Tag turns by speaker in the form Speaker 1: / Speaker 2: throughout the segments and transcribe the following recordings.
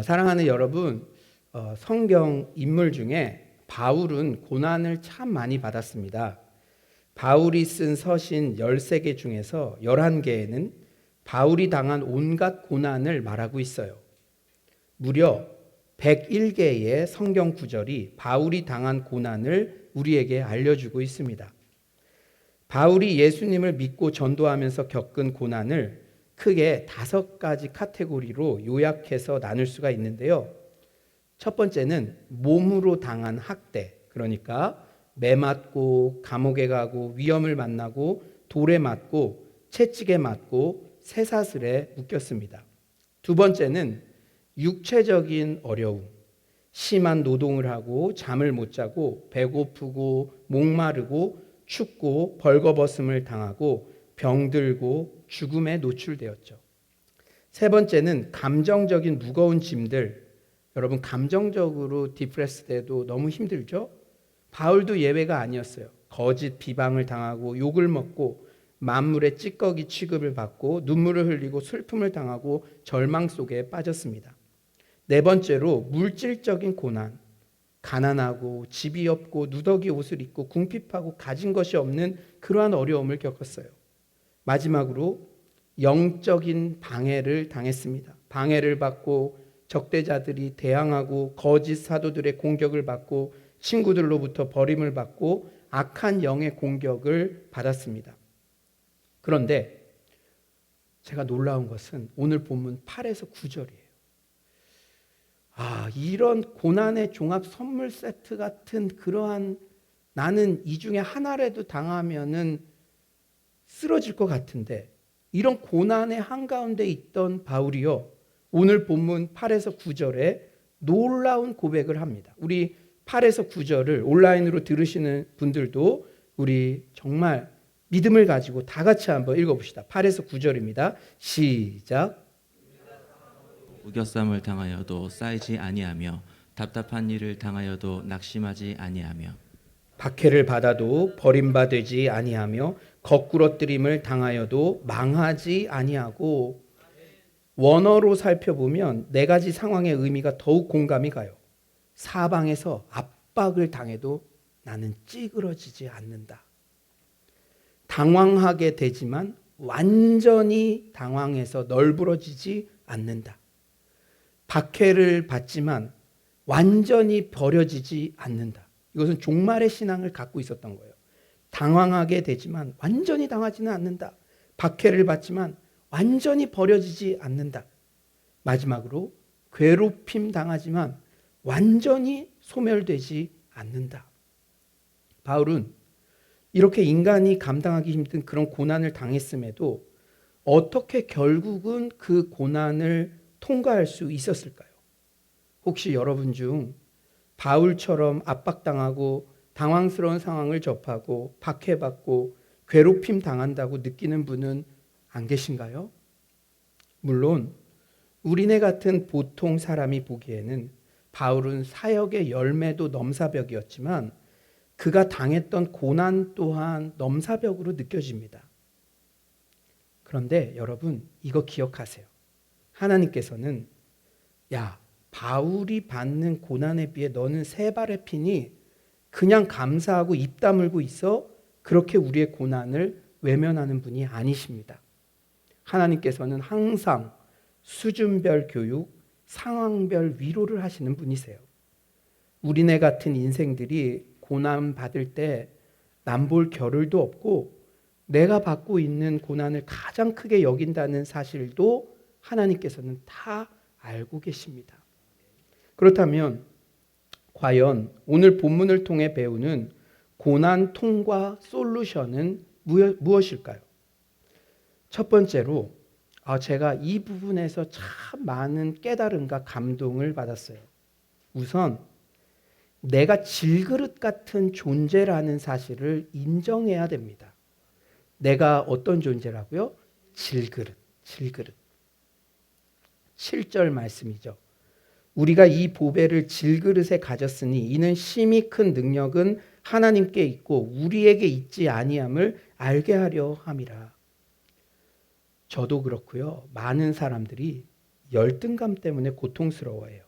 Speaker 1: 사랑하는 여러분, 성경 인물 중에 바울은 고난을 참 많이 받았습니다. 바울이 쓴 서신 13개 중에서 11개에는 바울이 당한 온갖 고난을 말하고 있어요. 무려 101개의 성경 구절이 바울이 당한 고난을 우리에게 알려주고 있습니다. 바울이 예수님을 믿고 전도하면서 겪은 고난을 크게 5가지 카테고리로 요약해서 나눌 수가 있는데요. 첫 번째는 몸으로 당한 학대, 그러니까 매 맞고 감옥에 가고 위험을 만나고 돌에 맞고 채찍에 맞고 쇠사슬에 묶였습니다. 두 번째는 육체적인 어려움, 심한 노동을 하고 잠을 못 자고 배고프고 목마르고 춥고 벌거벗음을 당하고 병들고 죽음에 노출되었죠. 세 번째는 감정적인 무거운 짐들. 여러분, 감정적으로 디프레스 돼도 너무 힘들죠? 바울도 예외가 아니었어요. 거짓 비방을 당하고 욕을 먹고 만물의 찌꺼기 취급을 받고 눈물을 흘리고 슬픔을 당하고 절망 속에 빠졌습니다. 네 번째로 물질적인 고난. 가난하고 집이 없고 누더기 옷을 입고 궁핍하고 가진 것이 없는 그러한 어려움을 겪었어요. 마지막으로 영적인 방해를 당했습니다. 방해를 받고 적대자들이 대항하고 거짓 사도들의 공격을 받고 친구들로부터 버림을 받고 악한 영의 공격을 받았습니다. 그런데 제가 놀라운 것은 오늘 본문 8에서 9절이에요. 이런 고난의 종합 선물 세트 같은 그러한, 나는 이 중에 하나라도 당하면은 쓰러질 것 같은데, 이런 고난의 한가운데 있던 바울이요, 오늘 본문 8에서 9절에 놀라운 고백을 합니다. 우리 8에서 9절을 온라인으로 들으시는 분들도 우리 정말 믿음을 가지고 다 같이 한번 읽어봅시다. 8에서 9절입니다. 시작.
Speaker 2: 우겨쌈을 당하여도 쌓이지 아니하며 답답한 일을 당하여도 낙심하지 아니하며
Speaker 1: 박해를 받아도 버림받지 아니하며 거꾸러뜨림을 당하여도 망하지 아니하고. 원어로 살펴보면 4가지 상황의 의미가 더욱 공감이 가요. 사방에서 압박을 당해도 나는 찌그러지지 않는다. 당황하게 되지만 완전히 당황해서 널브러지지 않는다. 박해를 받지만 완전히 버려지지 않는다. 이것은 종말의 신앙을 갖고 있었던 거예요. 당황하게 되지만 완전히 당하지는 않는다. 박해를 받지만 완전히 버려지지 않는다. 마지막으로 괴롭힘 당하지만 완전히 소멸되지 않는다. 바울은 이렇게 인간이 감당하기 힘든 그런 고난을 당했음에도 어떻게 결국은 그 고난을 통과할 수 있었을까요? 혹시 여러분 중 바울처럼 압박당하고 당황스러운 상황을 접하고 박해받고 괴롭힘 당한다고 느끼는 분은 안 계신가요? 물론 우리네 같은 보통 사람이 보기에는 바울은 사역의 열매도 넘사벽이었지만 그가 당했던 고난 또한 넘사벽으로 느껴집니다. 그런데 여러분, 이거 기억하세요. 하나님께서는 바울이 받는 고난에 비해 너는 3발의 피니 그냥 감사하고 입 다물고 있어, 그렇게 우리의 고난을 외면하는 분이 아니십니다. 하나님께서는 항상 수준별 교육, 상황별 위로를 하시는 분이세요. 우리네 같은 인생들이 고난 받을 때 남볼 겨를도 없고 내가 받고 있는 고난을 가장 크게 여긴다는 사실도 하나님께서는 다 알고 계십니다. 그렇다면 과연 오늘 본문을 통해 배우는 고난 통과 솔루션은 무엇일까요? 첫 번째로 제가 이 부분에서 참 많은 깨달음과 감동을 받았어요. 우선 내가 질그릇 같은 존재라는 사실을 인정해야 됩니다. 내가 어떤 존재라고요? 질그릇. 7절 말씀이죠. 우리가 이 보배를 질그릇에 가졌으니 이는 심히 큰 능력은 하나님께 있고 우리에게 있지 아니함을 알게 하려 함이라. 저도 그렇고요. 많은 사람들이 열등감 때문에 고통스러워해요.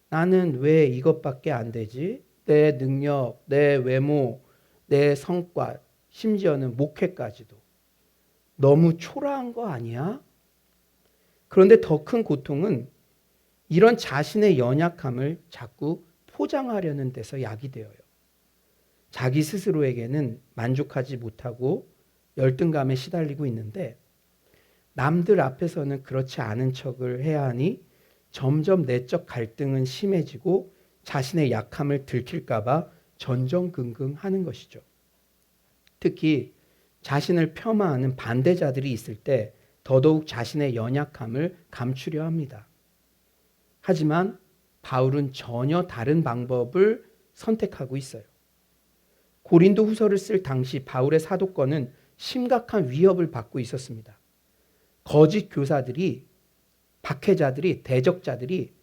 Speaker 1: 나는 왜 이것밖에 안 되지? 내 능력, 내 외모, 내 성과, 심지어는 목회까지도. 너무 초라한 거 아니야? 그런데 더 큰 고통은 이런 자신의 연약함을 자꾸 포장하려는 데서 야기되어요. 자기 스스로에게는 만족하지 못하고 열등감에 시달리고 있는데 남들 앞에서는 그렇지 않은 척을 해야 하니 점점 내적 갈등은 심해지고 자신의 약함을 들킬까 봐 전전긍긍하는 것이죠. 특히 자신을 폄하하는 반대자들이 있을 때 더더욱 자신의 연약함을 감추려 합니다. 하지만 바울은 전혀 다른 방법을 선택하고 있어요. 고린도 후서를 쓸 당시 바울의 사도권은 심각한 위협을 받고 있었습니다. 거짓 교사들이, 박해자들이, 대적자들이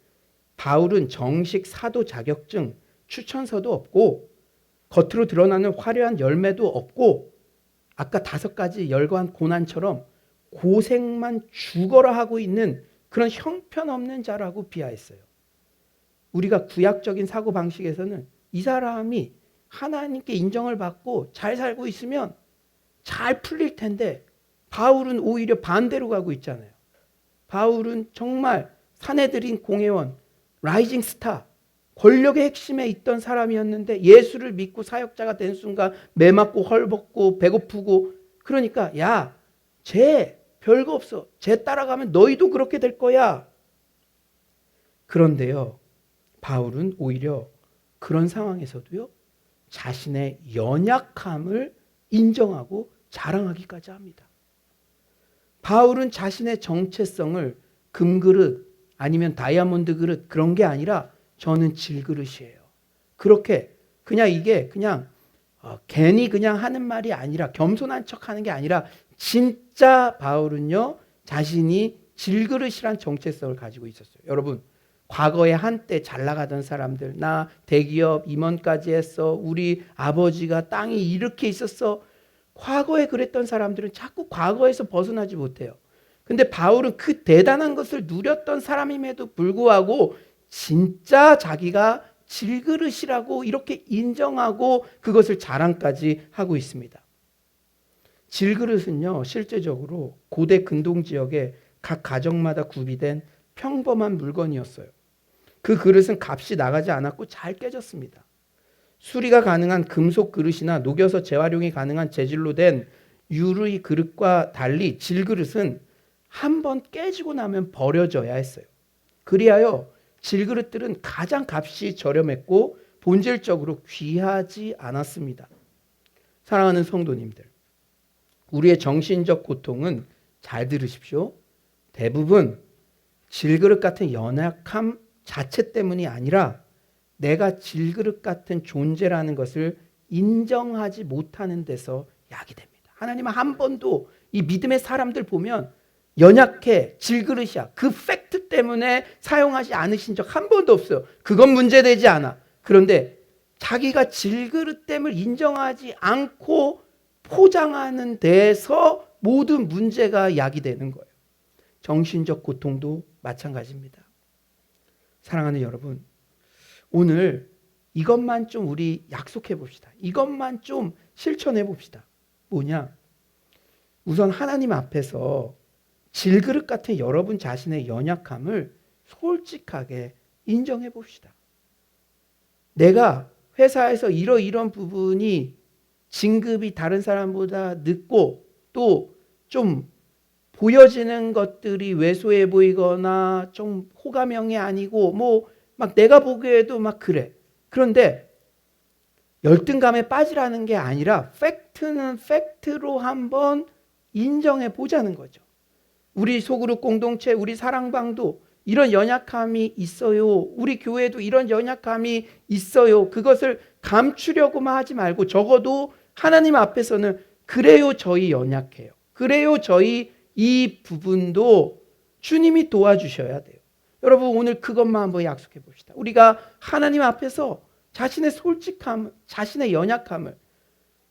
Speaker 1: 바울은 정식 사도 자격증, 추천서도 없고 겉으로 드러나는 화려한 열매도 없고 아까 5가지 열거한 고난처럼 고생만 죽어라 하고 있는 그런 형편없는 자라고 비하했어요. 우리가 구약적인 사고방식에서는 이 사람이 하나님께 인정을 받고 잘 살고 있으면 잘 풀릴 텐데 바울은 오히려 반대로 가고 있잖아요. 바울은 정말 사내들인 공회원, 라이징 스타, 권력의 핵심에 있던 사람이었는데 예수를 믿고 사역자가 된 순간 매 맞고 헐벗고 배고프고 그러니까 야, 쟤 별거 없어. 쟤 따라가면 너희도 그렇게 될 거야. 그런데요, 바울은 오히려 그런 상황에서도요, 자신의 연약함을 인정하고 자랑하기까지 합니다. 바울은 자신의 정체성을 금그릇 아니면 다이아몬드 그릇 그런 게 아니라 저는 질그릇이에요. 그렇게 그냥 이게 그냥 괜히 그냥 하는 말이 아니라 겸손한 척하는 게 아니라 진짜 바울은요 자신이 질그릇이란 정체성을 가지고 있었어요. 여러분 과거에 한때 잘 나가던 사람들 나 대기업 임원까지 했어. 우리 아버지가 땅이 이렇게 있었어. 과거에 그랬던 사람들은 자꾸 과거에서 벗어나지 못해요. 근데 바울은 그 대단한 것을 누렸던 사람임에도 불구하고 진짜 자기가 질그릇이라고 이렇게 인정하고 그것을 자랑까지 하고 있습니다. 질그릇은요 실제적으로 고대 근동 지역에 각 가정마다 구비된 평범한 물건이었어요. 그 그릇은 값이 나가지 않았고 잘 깨졌습니다. 수리가 가능한 금속 그릇이나 녹여서 재활용이 가능한 재질로 된 유리 그릇과 달리 질그릇은 한 번 깨지고 나면 버려져야 했어요. 그리하여 질그릇들은 가장 값이 저렴했고 본질적으로 귀하지 않았습니다. 사랑하는 성도님들, 우리의 정신적 고통은 잘 들으십시오. 대부분 질그릇 같은 연약함 자체 때문이 아니라 내가 질그릇 같은 존재라는 것을 인정하지 못하는 데서 야기됩니다. 하나님은 한 번도 이 믿음의 사람들 보면 연약해, 질그릇이야. 그 팩트 때문에 사용하지 않으신 적 한 번도 없어요. 그건 문제되지 않아. 그런데 자기가 질그릇됨을 인정하지 않고 포장하는 데서 모든 문제가 야기되는 거예요. 정신적 고통도 마찬가지입니다. 사랑하는 여러분, 오늘 이것만 좀 우리 약속해 봅시다. 이것만 좀 실천해 봅시다. 뭐냐? 우선 하나님 앞에서 질그릇 같은 여러분 자신의 연약함을 솔직하게 인정해 봅시다. 내가 회사에서 이런 부분이 진급이 다른 사람보다 늦고 또 좀 보여지는 것들이 왜소해 보이거나 좀 호감형이 아니고 뭐 막 내가 보기에도 막 그래. 그런데 열등감에 빠지라는 게 아니라 팩트는 팩트로 한번 인정해 보자는 거죠. 우리 소그룹 공동체, 우리 사랑방도 이런 연약함이 있어요. 우리 교회도 이런 연약함이 있어요. 그것을 감추려고만 하지 말고 적어도 하나님 앞에서는 그래요, 저희 연약해요. 그래요, 저희 이 부분도 주님이 도와주셔야 돼요. 여러분 오늘 그것만 한번 약속해 봅시다. 우리가 하나님 앞에서 자신의 솔직함, 자신의 연약함을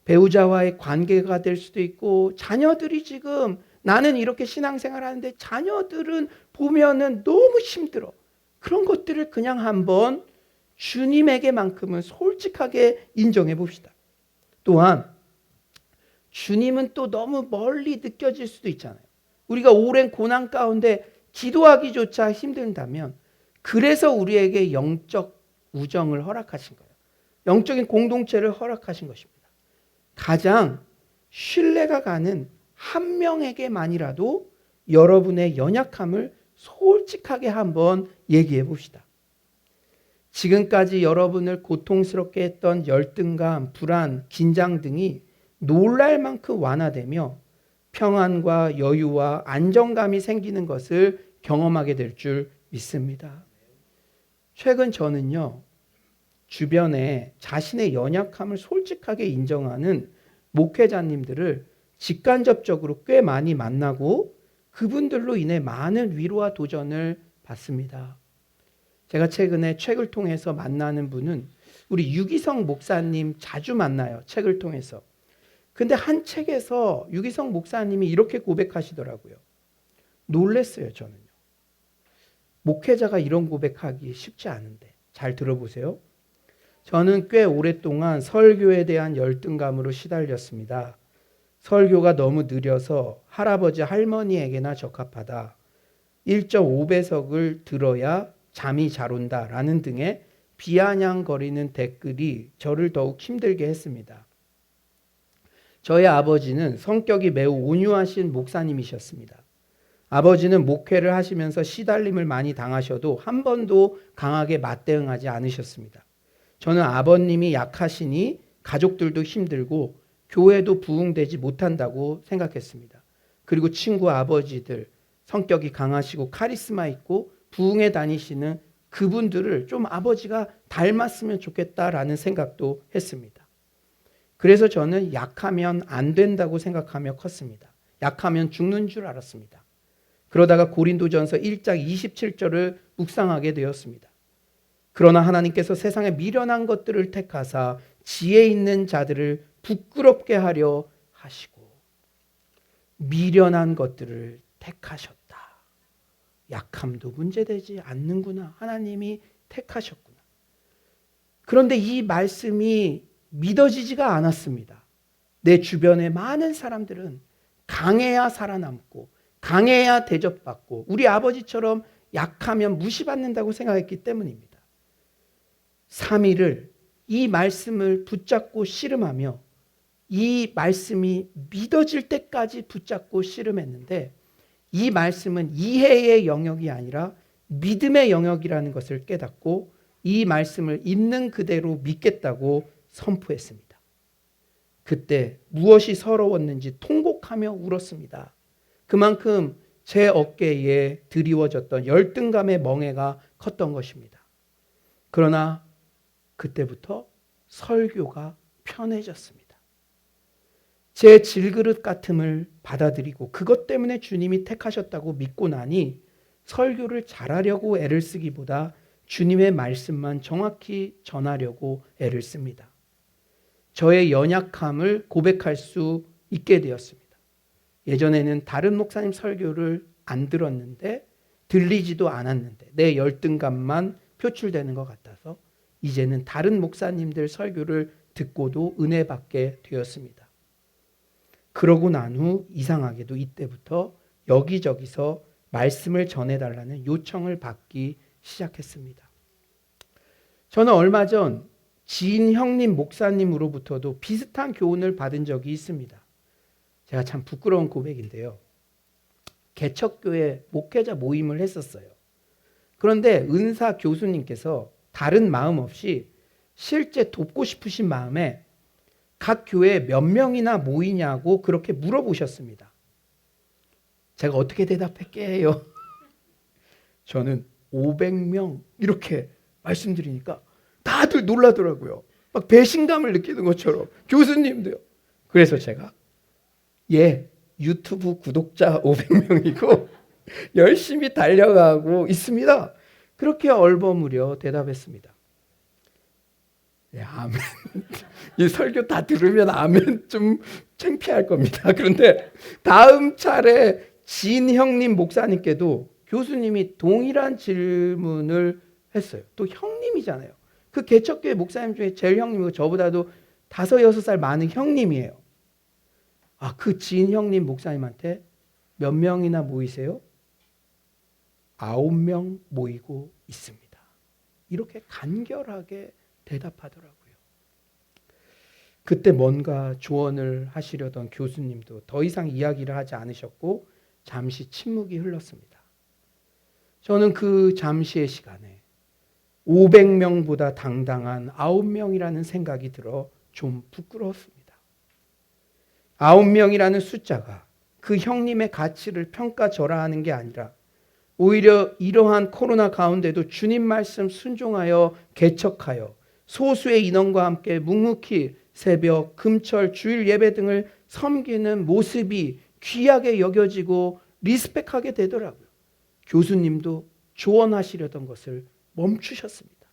Speaker 1: 배우자와의 관계가 될 수도 있고 자녀들이 지금 나는 이렇게 신앙생활 하는데 자녀들은 보면은 너무 힘들어. 그런 것들을 그냥 한번 주님에게만큼은 솔직하게 인정해 봅시다. 또한 주님은 또 너무 멀리 느껴질 수도 있잖아요. 우리가 오랜 고난 가운데 기도하기조차 힘든다면 그래서 우리에게 영적 우정을 허락하신 거예요. 영적인 공동체를 허락하신 것입니다. 가장 신뢰가 가는 한 명에게만이라도 여러분의 연약함을 솔직하게 한번 얘기해 봅시다. 지금까지 여러분을 고통스럽게 했던 열등감, 불안, 긴장 등이 놀랄 만큼 완화되며 평안과 여유와 안정감이 생기는 것을 경험하게 될 줄 믿습니다. 최근 저는요, 주변에 자신의 연약함을 솔직하게 인정하는 목회자님들을 직간접적으로 꽤 많이 만나고 그분들로 인해 많은 위로와 도전을 받습니다. 제가 최근에 책을 통해서 만나는 분은 우리 유기성 목사님 자주 만나요. 책을 통해서. 근데 한 책에서 유기성 목사님이 이렇게 고백하시더라고요. 놀랬어요, 저는요. 목회자가 이런 고백하기 쉽지 않은데. 잘 들어보세요. 저는 꽤 오랫동안 설교에 대한 열등감으로 시달렸습니다. 설교가 너무 느려서 할아버지 할머니에게나 적합하다. 1.5배속을 들어야 잠이 잘 온다 라는 등의 비아냥거리는 댓글이 저를 더욱 힘들게 했습니다. 저의 아버지는 성격이 매우 온유하신 목사님이셨습니다. 아버지는 목회를 하시면서 시달림을 많이 당하셔도 한 번도 강하게 맞대응하지 않으셨습니다. 저는 아버님이 약하시니 가족들도 힘들고 교회도 부흥되지 못한다고 생각했습니다. 그리고 친구 아버지들, 성격이 강하시고 카리스마 있고 부흥에 다니시는 그분들을 좀 아버지가 닮았으면 좋겠다라는 생각도 했습니다. 그래서 저는 약하면 안 된다고 생각하며 컸습니다. 약하면 죽는 줄 알았습니다. 그러다가 고린도전서 1장 27절을 묵상하게 되었습니다. 그러나 하나님께서 세상에 미련한 것들을 택하사 지혜 있는 자들을 부끄럽게 하려 하시고 미련한 것들을 택하셨다. 약함도 문제되지 않는구나. 하나님이 택하셨구나. 그런데 이 말씀이 믿어지지가 않았습니다. 내 주변의 많은 사람들은 강해야 살아남고 강해야 대접받고 우리 아버지처럼 약하면 무시받는다고 생각했기 때문입니다. 3일을 이 말씀을 붙잡고 씨름하며 이 말씀이 믿어질 때까지 붙잡고 씨름했는데 이 말씀은 이해의 영역이 아니라 믿음의 영역이라는 것을 깨닫고 이 말씀을 있는 그대로 믿겠다고 선포했습니다. 그때 무엇이 서러웠는지 통곡하며 울었습니다. 그만큼 제 어깨에 드리워졌던 열등감의 멍에가 컸던 것입니다. 그러나 그때부터 설교가 편해졌습니다. 제 질그릇 같음을 받아들이고 그것 때문에 주님이 택하셨다고 믿고 나니 설교를 잘하려고 애를 쓰기보다 주님의 말씀만 정확히 전하려고 애를 씁니다. 저의 연약함을 고백할 수 있게 되었습니다. 예전에는 다른 목사님 설교를 안 들었는데 들리지도 않았는데 내 열등감만 표출되는 것 같아서 이제는 다른 목사님들 설교를 듣고도 은혜 받게 되었습니다. 그러고 난 후 이상하게도 이때부터 여기저기서 말씀을 전해달라는 요청을 받기 시작했습니다. 저는 얼마 전 지인 형님 목사님으로부터도 비슷한 교훈을 받은 적이 있습니다. 제가 참 부끄러운 고백인데요. 개척교회 목회자 모임을 했었어요. 그런데 은사 교수님께서 다른 마음 없이 실제 돕고 싶으신 마음에 각 교회에 몇 명이나 모이냐고 그렇게 물어보셨습니다. 제가 어떻게 대답할게요? 저는 500명 이렇게 말씀드리니까 다들 놀라더라고요. 막 배신감을 느끼는 것처럼 교수님도요. 그래서 제가 유튜브 구독자 500명이고 열심히 달려가고 있습니다. 그렇게 얼버무려 대답했습니다. 아멘. 이 설교 다 들으면 아멘 좀 창피할 겁니다. 그런데 다음 차례 진 형님 목사님께도 교수님이 동일한 질문을 했어요. 또 형님이잖아요. 그 개척교회 목사님 중에 제일 형님이고 저보다도 5, 6살 많은 형님이에요. 그 지인 형님 목사님한테 몇 명이나 모이세요? 9명 모이고 있습니다. 이렇게 간결하게 대답하더라고요. 그때 뭔가 조언을 하시려던 교수님도 더 이상 이야기를 하지 않으셨고 잠시 침묵이 흘렀습니다. 저는 그 잠시의 시간에 500명보다 당당한 9명이라는 생각이 들어 좀 부끄러웠습니다. 9명이라는 숫자가 그 형님의 가치를 평가절하하는 게 아니라 오히려 이러한 코로나 가운데도 주님 말씀 순종하여 개척하여 소수의 인원과 함께 묵묵히 새벽, 금철, 주일 예배 등을 섬기는 모습이 귀하게 여겨지고 리스펙하게 되더라고요. 교수님도 조언하시려던 것을 멈추셨습니다.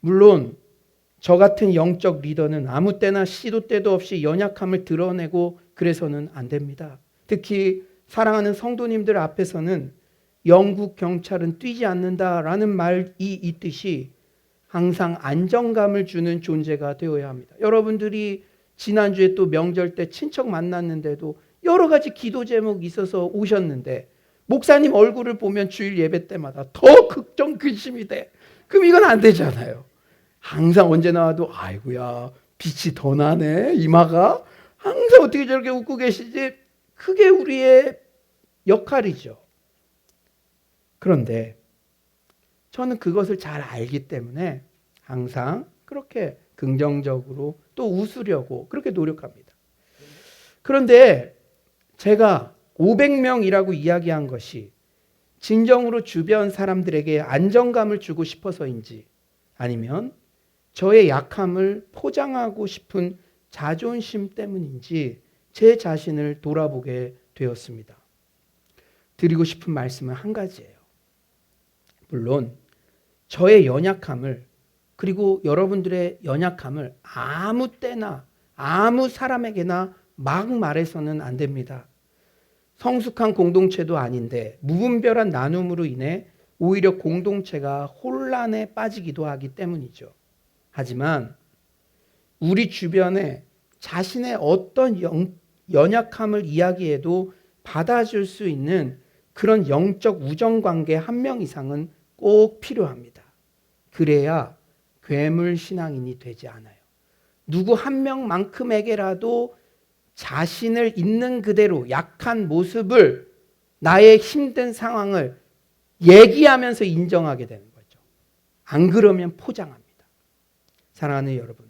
Speaker 1: 물론 저 같은 영적 리더는 아무 때나 시도 때도 없이 연약함을 드러내고 그래서는 안 됩니다. 특히 사랑하는 성도님들 앞에서는 영국 경찰은 뛰지 않는다라는 말이 있듯이 항상 안정감을 주는 존재가 되어야 합니다. 여러분들이 지난주에 또 명절 때 친척 만났는데도 여러 가지 기도 제목이 있어서 오셨는데 목사님 얼굴을 보면 주일 예배 때마다 더 극정 근심이 돼. 그럼 이건 안 되잖아요. 항상 언제 나와도 아이고야 빛이 더 나네 이마가 항상 어떻게 저렇게 웃고 계시지. 그게 우리의 역할이죠. 그런데 저는 그것을 잘 알기 때문에 항상 그렇게 긍정적으로 또 웃으려고 그렇게 노력합니다. 그런데 제가 500명이라고 이야기한 것이 진정으로 주변 사람들에게 안정감을 주고 싶어서인지 아니면 저의 약함을 포장하고 싶은 자존심 때문인지 제 자신을 돌아보게 되었습니다. 드리고 싶은 말씀은 한 가지예요. 물론 저의 연약함을 그리고 여러분들의 연약함을 아무 때나 아무 사람에게나 막 말해서는 안 됩니다. 성숙한 공동체도 아닌데 무분별한 나눔으로 인해 오히려 공동체가 혼란에 빠지기도 하기 때문이죠. 하지만 우리 주변에 자신의 어떤 연약함을 이야기해도 받아줄 수 있는 그런 영적 우정관계 한 명 이상은 꼭 필요합니다. 그래야 괴물 신앙인이 되지 않아요. 누구 한 명만큼에게라도 자신을 있는 그대로 약한 모습을 나의 힘든 상황을 얘기하면서 인정하게 되는 거죠. 안 그러면 포장합니다. 사랑하는 여러분,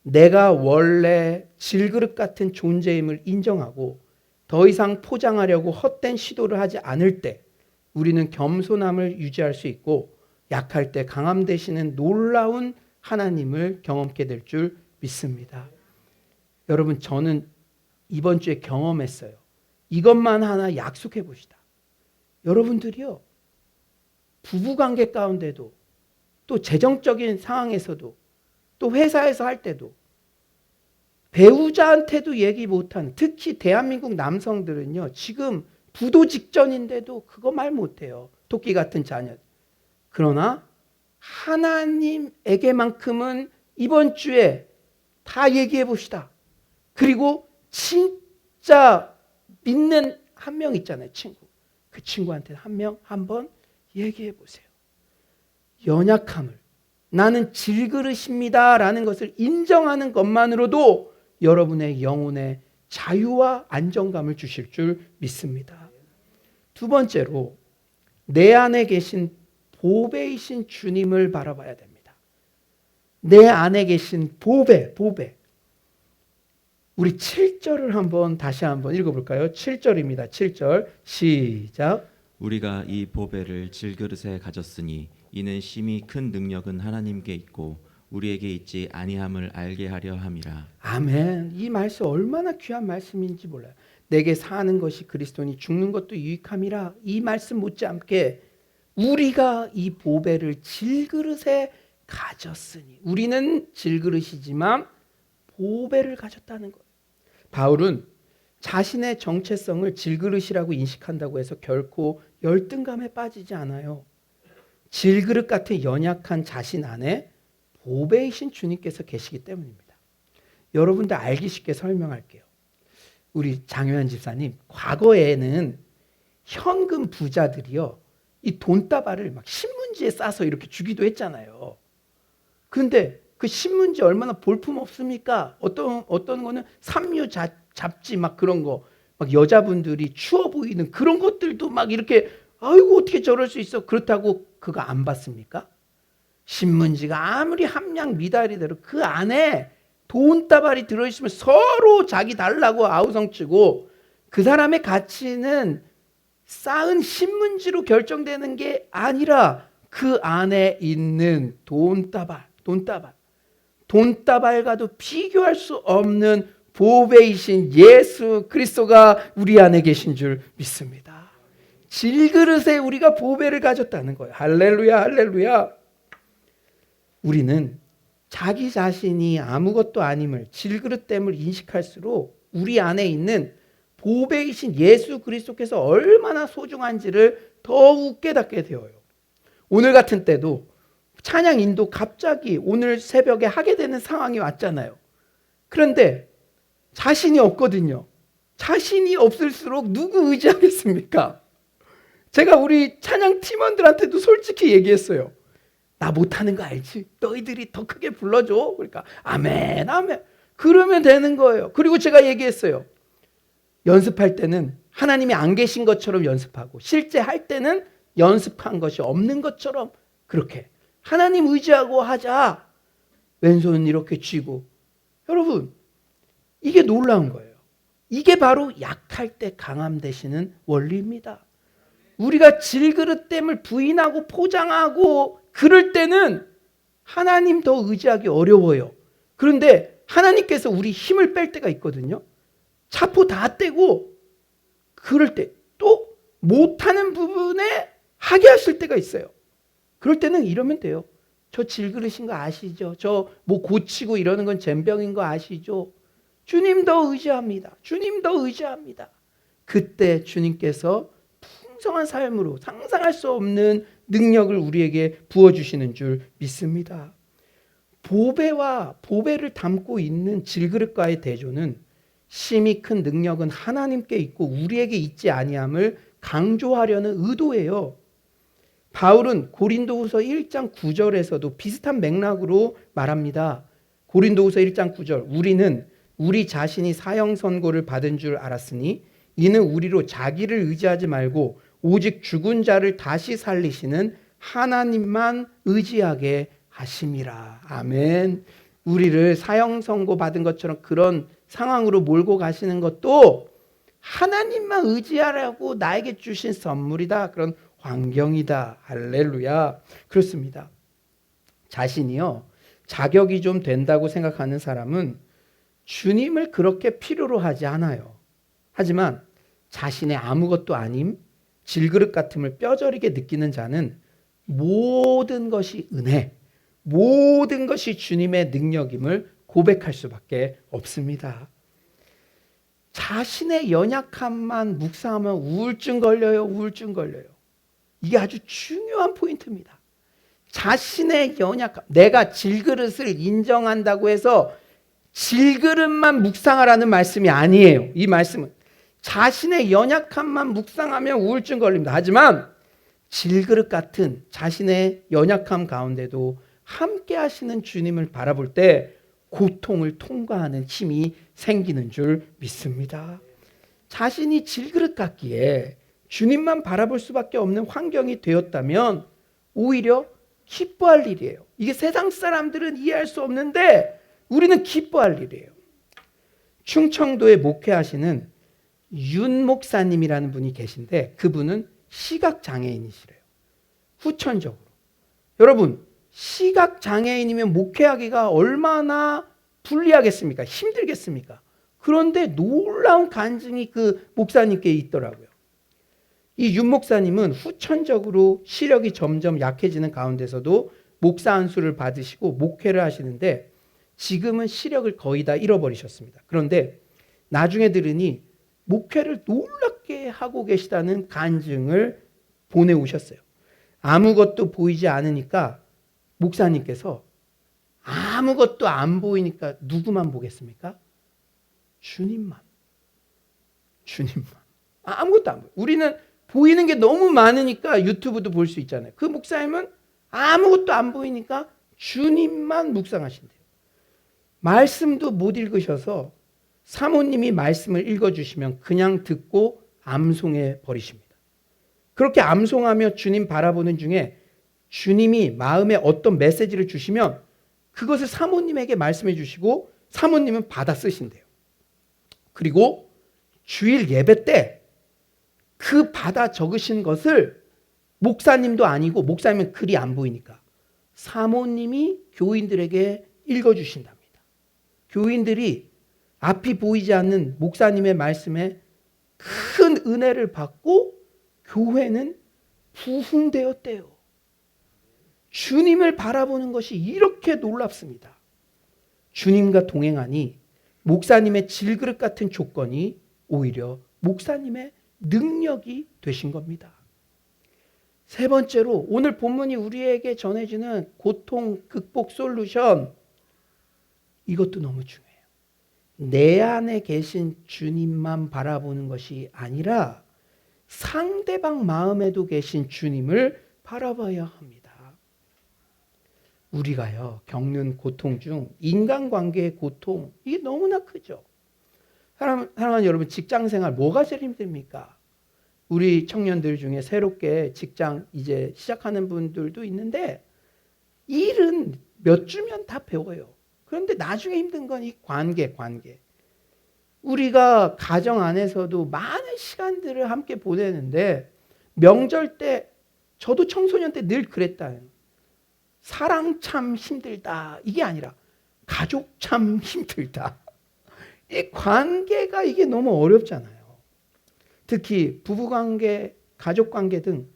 Speaker 1: 내가 원래 질그릇 같은 존재임을 인정하고 더 이상 포장하려고 헛된 시도를 하지 않을 때 우리는 겸손함을 유지할 수 있고 약할 때 강함 되시는 놀라운 하나님을 경험하게 될 줄 믿습니다. 여러분, 저는 이번 주에 경험했어요. 이것만 하나 약속해 봅시다. 여러분들이요, 부부관계 가운데도 또 재정적인 상황에서도 또 회사에서 할 때도 배우자한테도 얘기 못한, 특히 대한민국 남성들은요, 지금 부도 직전인데도 그거 말 못해요. 토끼 같은 자녀. 그러나 하나님에게만큼은 이번 주에 다 얘기해 봅시다. 그리고 진짜 믿는 한 명 있잖아요, 친구. 그 친구한테 한번 얘기해 보세요. 연약함을, 나는 질그릇입니다 라는 것을 인정하는 것만으로도 여러분의 영혼의 자유와 안정감을 주실 줄 믿습니다. 두 번째로, 내 안에 계신 보배이신 주님을 바라봐야 됩니다. 내 안에 계신 보배. 우리 7절을 다시 한번 읽어볼까요? 7절입니다. 7절 시작.
Speaker 2: 우리가 이 보배를 질그릇에 가졌으니 이는 심히 큰 능력은 하나님께 있고 우리에게 있지 아니함을 알게 하려 함이라.
Speaker 1: 아멘. 이 말씀 얼마나 귀한 말씀인지 몰라요. 내게 사는 것이 그리스도니 죽는 것도 유익함이라. 이 말씀 못지않게 우리가 이 보배를 질그릇에 가졌으니, 우리는 질그릇이지만 보배를 가졌다는 거예요. 바울은 자신의 정체성을 질그릇이라고 인식한다고 해서 결코 열등감에 빠지지 않아요. 질그릇 같은 연약한 자신 안에 보배이신 주님께서 계시기 때문입니다. 여러분들 알기 쉽게 설명할게요. 우리 장효연 집사님, 과거에는 현금 부자들이요, 이 돈다발을 막 신문지에 싸서 이렇게 주기도 했잖아요. 근데 그 신문지 얼마나 볼품 없습니까? 어떤 거는 삼류 잡지 막 그런 거, 막 여자분들이 추워 보이는 그런 것들도 막 이렇게, 아이고 어떻게 저럴 수 있어? 그렇다고 그거 안 받습니까? 신문지가 아무리 함량 미달이대로 그 안에 돈다발이 들어있으면 서로 자기 달라고 아우성치고, 그 사람의 가치는 쌓은 신문지로 결정되는 게 아니라 그 안에 있는 돈다발과도 비교할 수 없는 보배이신 예수 그리스도가 우리 안에 계신 줄 믿습니다. 질그릇에 우리가 보배를 가졌다는 거예요. 할렐루야, 할렐루야. 우리는 자기 자신이 아무것도 아님을, 질그릇됨을 인식할수록 우리 안에 있는 보배이신 예수 그리스도께서 얼마나 소중한지를 더욱 깨닫게 되어요. 오늘 같은 때도 찬양 인도 갑자기 오늘 새벽에 하게 되는 상황이 왔잖아요. 그런데 자신이 없거든요. 자신이 없을수록 누구 의지하겠습니까? 제가 우리 찬양 팀원들한테도 솔직히 얘기했어요. 나 못하는 거 알지? 너희들이 더 크게 불러줘. 그러니까 아멘, 아멘. 그러면 되는 거예요. 그리고 제가 얘기했어요. 연습할 때는 하나님이 안 계신 것처럼 연습하고, 실제 할 때는 연습한 것이 없는 것처럼 그렇게 하나님 의지하고 하자. 왼손 이렇게 쥐고. 여러분, 이게 놀라운 거예요. 이게 바로 약할 때 강함 되시는 원리입니다. 우리가 질그릇됨을 부인하고 포장하고 그럴 때는 하나님 더 의지하기 어려워요. 그런데 하나님께서 우리 힘을 뺄 때가 있거든요. 차포 다 떼고 그럴 때 또 못하는 부분에 하게 하실 때가 있어요. 그럴 때는 이러면 돼요. 저 질그릇인 거 아시죠? 저 뭐 고치고 이러는 건 젬병인 거 아시죠? 주님 더 의지합니다. 주님 더 의지합니다. 그때 주님께서 풍성한 삶으로 상상할 수 없는 능력을 우리에게 부어주시는 줄 믿습니다. 보배를 담고 있는 질그릇과의 대조는 심히 큰 능력은 하나님께 있고 우리에게 있지 아니함을 강조하려는 의도예요. 바울은 고린도후서 1장 9절에서도 비슷한 맥락으로 말합니다. 고린도후서 1장 9절, 우리는 우리 자신이 사형 선고를 받은 줄 알았으니 이는 우리로 자기를 의지하지 말고 오직 죽은 자를 다시 살리시는 하나님만 의지하게 하심이라. 아멘. 우리를 사형 선고 받은 것처럼 그런 상황으로 몰고 가시는 것도 하나님만 의지하라고 나에게 주신 선물이다. 그런 환경이다. 할렐루야. 그렇습니다. 자신이요, 자격이 좀 된다고 생각하는 사람은 주님을 그렇게 필요로 하지 않아요. 하지만 자신의 아무것도 아님, 질그릇 같음을 뼈저리게 느끼는 자는 모든 것이 은혜, 모든 것이 주님의 능력임을 고백할 수밖에 없습니다. 자신의 연약함만 묵상하면 우울증 걸려요. 이게 아주 중요한 포인트입니다. 자신의 연약함, 내가 질그릇을 인정한다고 해서 질그릇만 묵상하라는 말씀이 아니에요. 이 말씀은 자신의 연약함만 묵상하면 우울증 걸립니다. 하지만 질그릇 같은 자신의 연약함 가운데도 함께 하시는 주님을 바라볼 때 고통을 통과하는 힘이 생기는 줄 믿습니다. 자신이 질그릇 같기에 주님만 바라볼 수밖에 없는 환경이 되었다면 오히려 기뻐할 일이에요. 이게 세상 사람들은 이해할 수 없는데 우리는 기뻐할 일이에요. 충청도에 목회하시는 윤 목사님이라는 분이 계신데 그분은 시각장애인이시래요. 후천적으로. 여러분, 시각장애인이면 목회하기가 얼마나 불리하겠습니까? 힘들겠습니까? 그런데 놀라운 간증이 그 목사님께 있더라고요. 이 윤 목사님은 후천적으로 시력이 점점 약해지는 가운데서도 목사 안수를 받으시고 목회를 하시는데 지금은 시력을 거의 다 잃어버리셨습니다. 그런데 나중에 들으니 목회를 놀랍게 하고 계시다는 간증을 보내오셨어요. 아무것도 보이지 않으니까 목사님께서 아무것도 안 보이니까 누구만 보겠습니까? 주님만. 아무것도 안 보여요. 우리는 보이는 게 너무 많으니까 유튜브도 볼 수 있잖아요. 그 목사님은 아무것도 안 보이니까 주님만 묵상하신대요. 말씀도 못 읽으셔서 사모님이 말씀을 읽어주시면 그냥 듣고 암송해 버리십니다. 그렇게 암송하며 주님 바라보는 중에 주님이 마음에 어떤 메시지를 주시면 그것을 사모님에게 말씀해 주시고 사모님은 받아 쓰신대요. 그리고 주일 예배 때 그 받아 적으신 것을 목사님도 아니고 목사님은 글이 안 보이니까 사모님이 교인들에게 읽어주신답니다. 교인들이 앞이 보이지 않는 목사님의 말씀에 큰 은혜를 받고 교회는 부흥되었대요. 주님을 바라보는 것이 이렇게 놀랍습니다. 주님과 동행하니 목사님의 질그릇 같은 조건이 오히려 목사님의 능력이 되신 겁니다. 세 번째로 오늘 본문이 우리에게 전해주는 고통 극복 솔루션, 이것도 너무 중요해요. 내 안에 계신 주님만 바라보는 것이 아니라 상대방 마음에도 계신 주님을 바라봐야 합니다. 우리가요 겪는 고통 중 인간관계의 고통, 이게 너무나 크죠. 사랑하는 여러분, 직장생활 뭐가 제일 힘듭니까? 우리 청년들 중에 새롭게 직장 이제 시작하는 분들도 있는데 일은 몇 주면 다 배워요. 그런데 나중에 힘든 건 이 관계. 우리가 가정 안에서도 많은 시간들을 함께 보내는데 명절 때 저도 청소년 때 늘 그랬다. 사랑 참 힘들다. 이게 아니라 가족 참 힘들다. 이 관계가 이게 너무 어렵잖아요. 특히 부부관계, 가족관계 등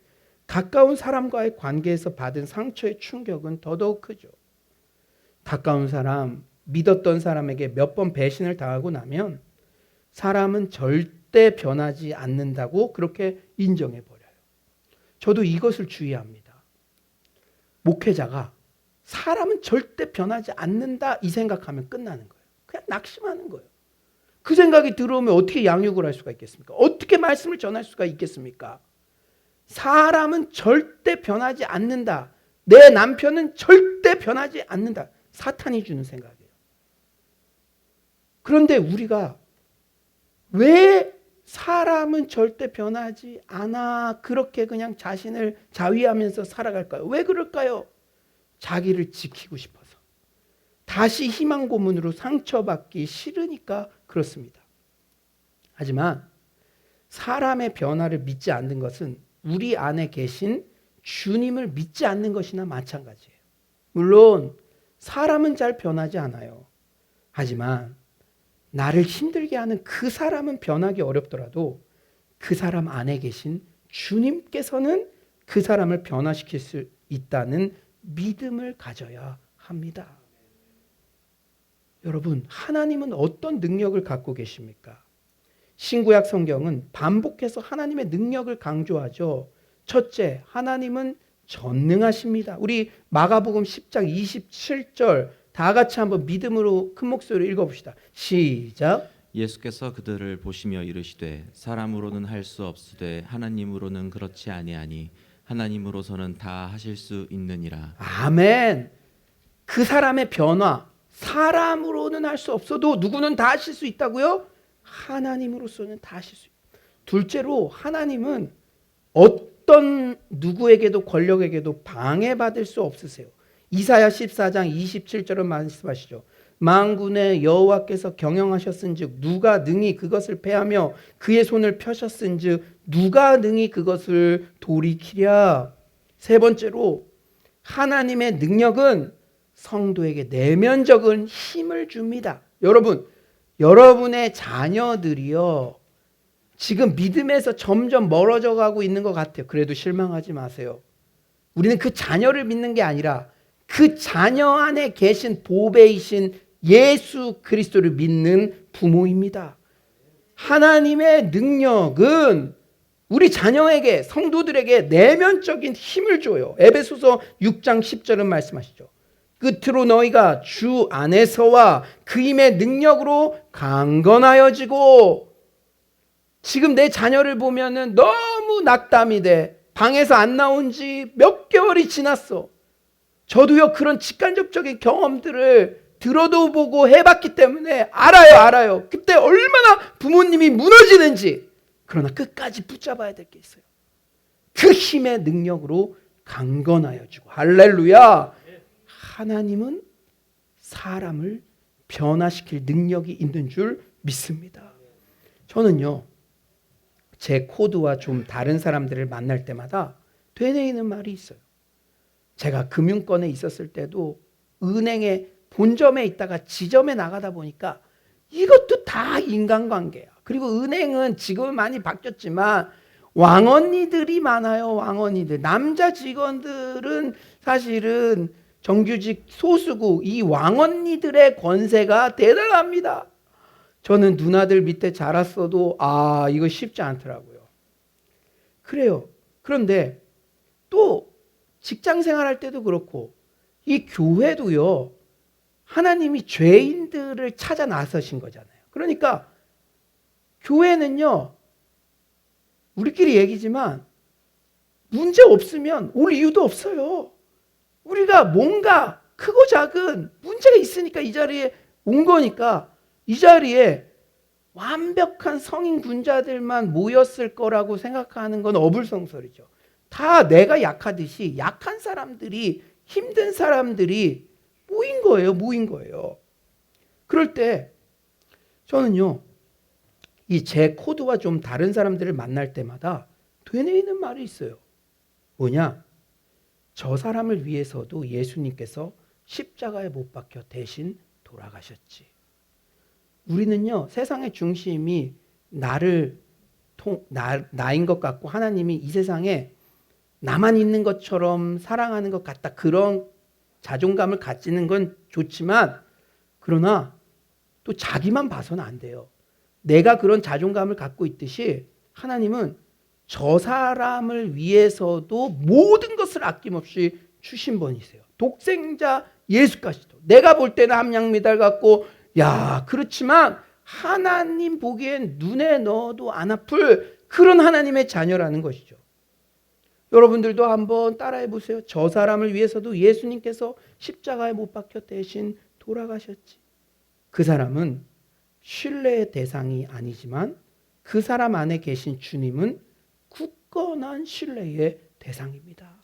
Speaker 1: 가까운 사람과의 관계에서 받은 상처의 충격은 더더욱 크죠. 가까운 사람, 믿었던 사람에게 몇 번 배신을 당하고 나면 사람은 절대 변하지 않는다고 그렇게 인정해버려요. 저도 이것을 주의합니다. 목회자가 사람은 절대 변하지 않는다 이 생각하면 끝나는 거예요. 그냥 낙심하는 거예요. 그 생각이 들어오면 어떻게 양육을 할 수가 있겠습니까? 어떻게 말씀을 전할 수가 있겠습니까? 사람은 절대 변하지 않는다. 내 남편은 절대 변하지 않는다. 사탄이 주는 생각이에요. 그런데 우리가 왜 사람은 절대 변하지 않아 그렇게 그냥 자신을 자위하면서 살아갈까요? 왜 그럴까요? 자기를 지키고 싶어서. 다시 희망 고문으로 상처받기 싫으니까 그렇습니다. 하지만 사람의 변화를 믿지 않는 것은 우리 안에 계신 주님을 믿지 않는 것이나 마찬가지예요. 물론 사람은 잘 변하지 않아요. 하지만 나를 힘들게 하는 그 사람은 변하기 어렵더라도 그 사람 안에 계신 주님께서는 그 사람을 변화시킬 수 있다는 믿음을 가져야 합니다. 여러분, 하나님은 어떤 능력을 갖고 계십니까? 신구약 성경은 반복해서 하나님의 능력을 강조하죠. 첫째, 하나님은 전능하십니다. 우리 마가복음 10장 27절 다 같이 한번 믿음으로 큰 목소리로 읽어봅시다. 시작.
Speaker 2: 예수께서 그들을 보시며 이르시되 사람으로는 할 수 없으되 하나님으로는 그렇지 아니하니 하나님으로서는 다 하실 수 있느니라.
Speaker 1: 아멘. 그 사람의 변화, 사람으로는 할 수 없어도 누구는 다 하실 수 있다고요? 하나님으로서는 다 하실 수 있다. 둘째로 하나님은 어떤 누구에게도 권력에게도 방해받을 수 없으세요. 이사야 14장 27절은 말씀하시죠. 만군의 여호와께서 경영하셨은즉 누가 능히 그것을 패하며 그의 손을 펴셨은즉 누가 능히 그것을 돌이키랴. 세 번째로 하나님의 능력은 성도에게 내면적인 힘을 줍니다. 여러분의 자녀들이요 지금 믿음에서 점점 멀어져 가고 있는 것 같아요. 그래도 실망하지 마세요. 우리는 그 자녀를 믿는 게 아니라 그 자녀 안에 계신 보배이신 예수 그리스도를 믿는 부모입니다. 하나님의 능력은 우리 자녀에게, 성도들에게 내면적인 힘을 줘요. 에베소서 6장 10절은 말씀하시죠. 끝으로 너희가 주 안에서와 그 힘의 능력으로 강건하여지고. 지금 내 자녀를 보면은 너무 낙담이 돼. 방에서 안 나온 지 몇 개월이 지났어. 저도요, 그런 직간접적인 경험들을 들어도 보고 해봤기 때문에 알아요. 그때 얼마나 부모님이 무너지는지. 그러나 끝까지 붙잡아야 될 게 있어요. 그 힘의 능력으로 강건하여지고. 할렐루야. 하나님은 사람을 변화시킬 능력이 있는 줄 믿습니다. 저는요, 제 코드와 좀 다른 사람들을 만날 때마다 되뇌이는 말이 있어요. 제가 금융권에 있었을 때도 은행의 본점에 있다가 지점에 나가다 보니까 이것도 다 인간관계야. 그리고 은행은 지금은 많이 바뀌었지만 왕언니들이 많아요. 왕언니들. 남자 직원들은 사실은 정규직 소수고 이 왕언니들의 권세가 대단합니다. 저는 누나들 밑에 자랐어도 이거 쉽지 않더라고요. 그래요. 그런데 또 직장 생활할 때도 그렇고 이 교회도요, 하나님이 죄인들을 찾아 나서신 거잖아요. 그러니까 교회는요, 우리끼리 얘기지만 문제 없으면 올 이유도 없어요. 우리가 뭔가 크고 작은 문제가 있으니까 이 자리에 온 거니까, 이 자리에 완벽한 성인 군자들만 모였을 거라고 생각하는 건 어불성설이죠. 다 내가 약하듯이 약한 사람들이, 힘든 사람들이 모인 거예요. 그럴 때 저는요, 이 제 코드와 좀 다른 사람들을 만날 때마다 되뇌이는 말이 있어요. 뭐냐? 저 사람을 위해서도 예수님께서 십자가에 못 박혀 대신 돌아가셨지. 우리는요, 세상의 중심이 나인 것 같고 하나님이 이 세상에 나만 있는 것처럼 사랑하는 것 같다. 그런 자존감을 가지는 건 좋지만, 그러나 또 자기만 봐서는 안 돼요. 내가 그런 자존감을 갖고 있듯이 하나님은 저 사람을 위해서도 모든 것을 아낌없이 주신 분이세요. 독생자 예수까지도. 내가 볼 때는 함량미달 같고, 그렇지만 하나님 보기엔 눈에 넣어도 안 아플 그런 하나님의 자녀라는 것이죠. 여러분들도 한번 따라해 보세요. 저 사람을 위해서도 예수님께서 십자가에 못 박혀 대신 돌아가셨지. 그 사람은 신뢰의 대상이 아니지만 그 사람 안에 계신 주님은 굳건한 신뢰의 대상입니다.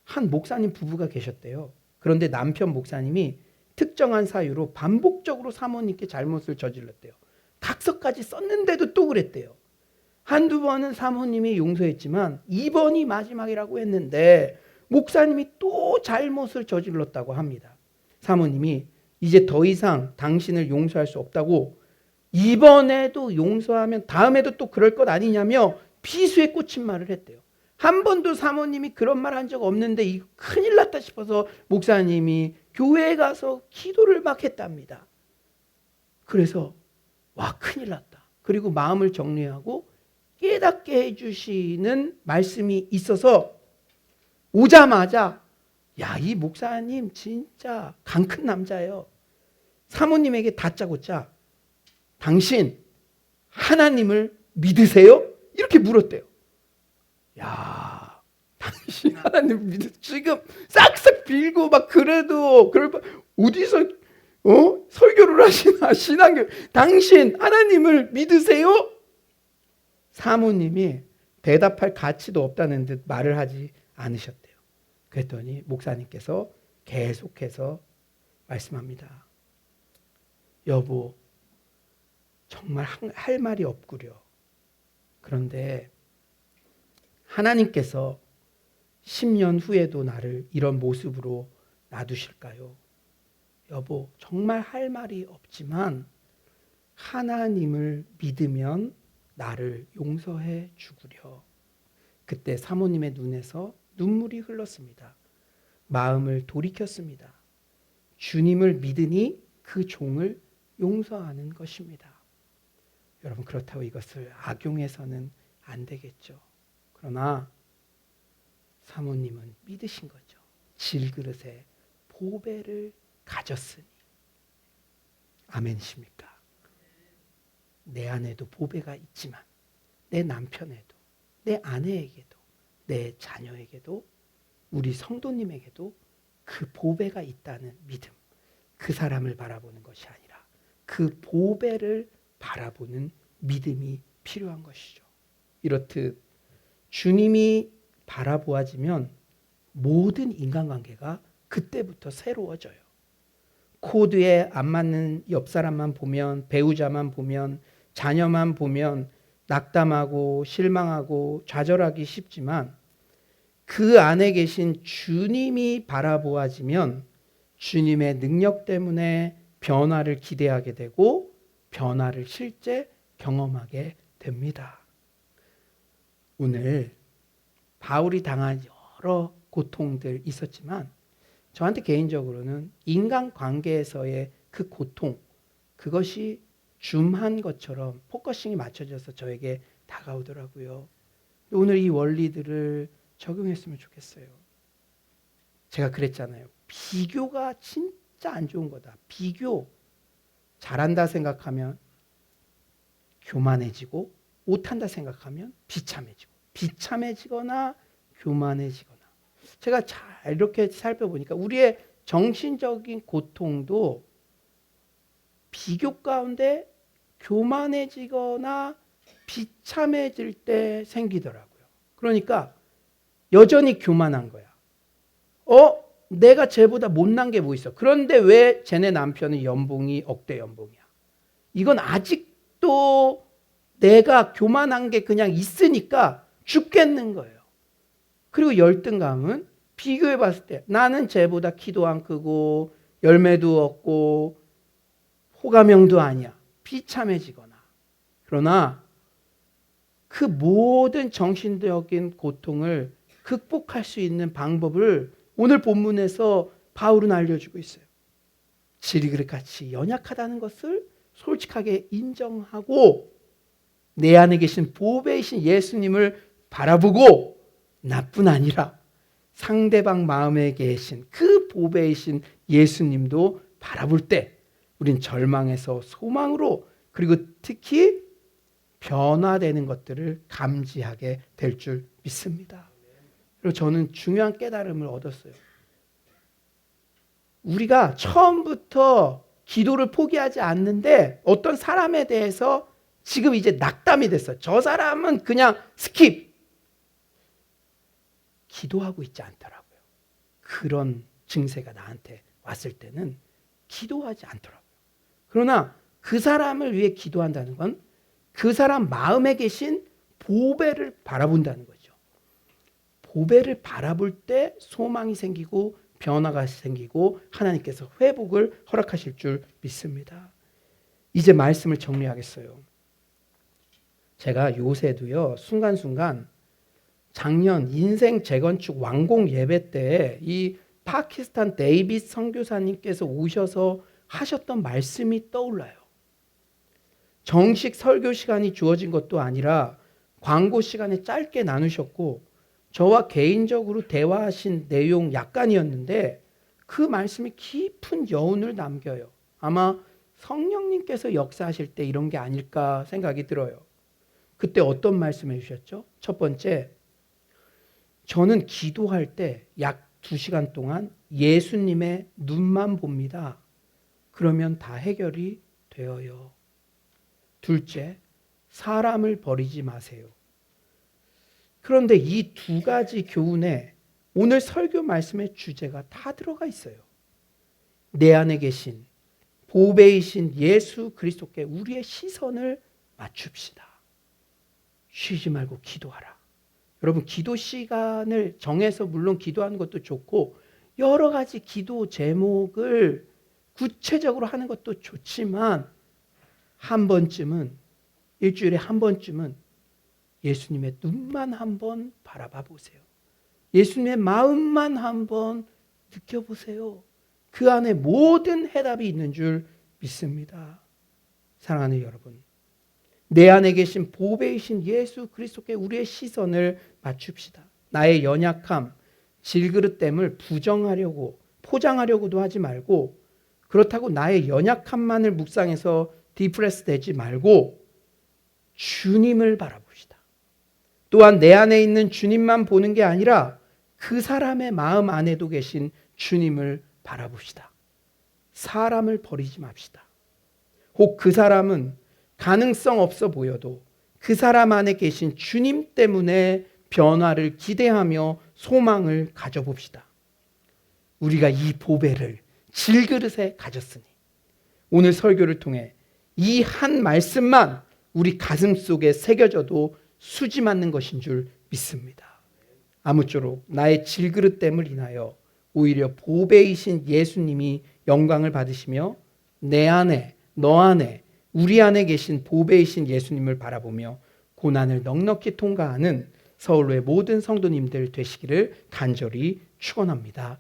Speaker 1: 한 목사님 부부가 계셨대요. 그런데 남편 목사님이 특정한 사유로 반복적으로 사모님께 잘못을 저질렀대요. 각서까지 썼는데도 또 그랬대요. 한두 번은 사모님이 용서했지만 2번이 마지막이라고 했는데 목사님이 또 잘못을 저질렀다고 합니다. 사모님이 이제 더 이상 당신을 용서할 수 없다고, 이번에도 용서하면 다음에도 또 그럴 것 아니냐며 비수에 꽂힌 말을 했대요. 한 번도 사모님이 그런 말 한 적 없는데 이거 큰일 났다 싶어서 목사님이 교회에 가서 기도를 막 했답니다. 그래서 큰일 났다. 그리고 마음을 정리하고 깨닫게 해주시는 말씀이 있어서 오자마자 이 목사님 진짜 강 큰 남자예요. 사모님에게 다짜고짜 당신 하나님을 믿으세요? 이렇게 물었대요. 당신 하나님 믿으세요? 지금 싹싹 빌고 막 그래도 어디서 설교를 하시나 신앙교 당신 하나님을 믿으세요? 사모님이 대답할 가치도 없다는 듯 말을 하지 않으셨대요. 그랬더니 목사님께서 계속해서 말씀합니다. 여보, 정말 할 말이 없구려. 그런데 하나님께서 10년 후에도 나를 이런 모습으로 놔두실까요? 여보, 정말 할 말이 없지만 하나님을 믿으면 나를 용서해 주구려. 그때 사모님의 눈에서 눈물이 흘렀습니다. 마음을 돌이켰습니다. 주님을 믿으니 그 종을 용서하는 것입니다. 여러분 그렇다고 이것을 악용해서는 안 되겠죠. 그러나 사모님은 믿으신 거죠. 질그릇에 보배를 가졌으니. 아멘이십니까? 내 안에도 보배가 있지만 내 남편에도 내 아내에게도 내 자녀에게도 우리 성도님에게도 그 보배가 있다는 믿음, 그 사람을 바라보는 것이 아니라 그 보배를 바라보는 믿음이 필요한 것이죠. 이렇듯 주님이 바라보아지면 모든 인간관계가 그때부터 새로워져요. 코드에 안 맞는 옆 사람만 보면, 배우자만 보면, 자녀만 보면 낙담하고 실망하고 좌절하기 쉽지만 그 안에 계신 주님이 바라보아지면 주님의 능력 때문에 변화를 기대하게 되고 변화를 실제 경험하게 됩니다. 오늘 바울이 당한 여러 고통들 있었지만 저한테 개인적으로는 인간관계에서의 그 고통, 그것이 줌한 것처럼 포커싱이 맞춰져서 저에게 다가오더라고요. 오늘 이 원리들을 적용했으면 좋겠어요. 제가 그랬잖아요. 비교가 진짜 안 좋은 거다. 비교. 잘한다 생각하면 교만해지고 못한다 생각하면 비참해지고 비참해지거나 교만해지거나. 제가 잘 이렇게 살펴보니까 우리의 정신적인 고통도 비교 가운데 교만해지거나 비참해질 때 생기더라고요. 그러니까 여전히 교만한 거야. 내가 쟤보다 못난 게 뭐 있어. 그런데 왜 쟤네 남편은 연봉이 억대 연봉이야. 이건 아직도 내가 교만한 게 그냥 있으니까 죽겠는 거예요. 그리고 열등감은 비교해 봤을 때 나는 쟤보다 키도 안 크고 열매도 없고 호감형도 아니야. 비참해지거나. 그러나 그 모든 정신적인 고통을 극복할 수 있는 방법을 오늘 본문에서 바울은 알려주고 있어요. 질그릇같이 연약하다는 것을 솔직하게 인정하고 내 안에 계신 보배이신 예수님을 바라보고 나뿐 아니라 상대방 마음에 계신 그 보배이신 예수님도 바라볼 때 우린 절망에서 소망으로 그리고 특히 변화되는 것들을 감지하게 될 줄 믿습니다. 그리고 저는 중요한 깨달음을 얻었어요. 우리가 처음부터 기도를 포기하지 않는데 어떤 사람에 대해서 지금 이제 낙담이 됐어요. 저 사람은 그냥 스킵. 기도하고 있지 않더라고요. 그런 증세가 나한테 왔을 때는 기도하지 않더라고요. 그러나 그 사람을 위해 기도한다는 건 그 사람 마음에 계신 보배를 바라본다는 거죠. 보배를 바라볼 때 소망이 생기고 변화가 생기고 하나님께서 회복을 허락하실 줄 믿습니다. 이제 말씀을 정리하겠어요. 제가 요새도요, 순간순간 작년 인생 재건축 완공 예배 때 이 파키스탄 데이빗 선교사님께서 오셔서 하셨던 말씀이 떠올라요. 정식 설교 시간이 주어진 것도 아니라 광고 시간에 짧게 나누셨고 저와 개인적으로 대화하신 내용 약간이었는데 그 말씀이 깊은 여운을 남겨요. 아마 성령님께서 역사하실 때 이런 게 아닐까 생각이 들어요. 그때 어떤 말씀 해주셨죠? 첫 번째, 저는 기도할 때 약 2시간 동안 예수님의 눈만 봅니다. 그러면 다 해결이 되어요. 둘째, 사람을 버리지 마세요. 그런데 이 두 가지 교훈에 오늘 설교 말씀의 주제가 다 들어가 있어요. 내 안에 계신 보배이신 예수 그리스도께 우리의 시선을 맞춥시다. 쉬지 말고 기도하라. 여러분 기도 시간을 정해서 물론 기도하는 것도 좋고 여러 가지 기도 제목을 구체적으로 하는 것도 좋지만 한 번쯤은 일주일에 한 번쯤은 예수님의 눈만 한번 바라봐 보세요. 예수님의 마음만 한번 느껴보세요. 그 안에 모든 해답이 있는 줄 믿습니다. 사랑하는 여러분, 내 안에 계신 보배이신 예수 그리스도께 우리의 시선을 맞춥시다. 나의 연약함, 질그릇됨을 부정하려고 포장하려고도 하지 말고, 그렇다고 나의 연약함만을 묵상해서 디프레스 되지 말고 주님을 바라봅시다. 또한 내 안에 있는 주님만 보는 게 아니라 그 사람의 마음 안에도 계신 주님을 바라봅시다. 사람을 버리지 맙시다. 혹 그 사람은 가능성 없어 보여도 그 사람 안에 계신 주님 때문에 변화를 기대하며 소망을 가져봅시다. 우리가 이 보배를 질그릇에 가졌으니 오늘 설교를 통해 이 한 말씀만 우리 가슴 속에 새겨져도 수지 맞는 것인 줄 믿습니다. 아무쪼록 나의 질그릇됨을 인하여 오히려 보배이신 예수님이 영광을 받으시며 내 안에, 너 안에, 우리 안에 계신 보배이신 예수님을 바라보며 고난을 넉넉히 통과하는 서울로의 모든 성도님들 되시기를 간절히 축원합니다.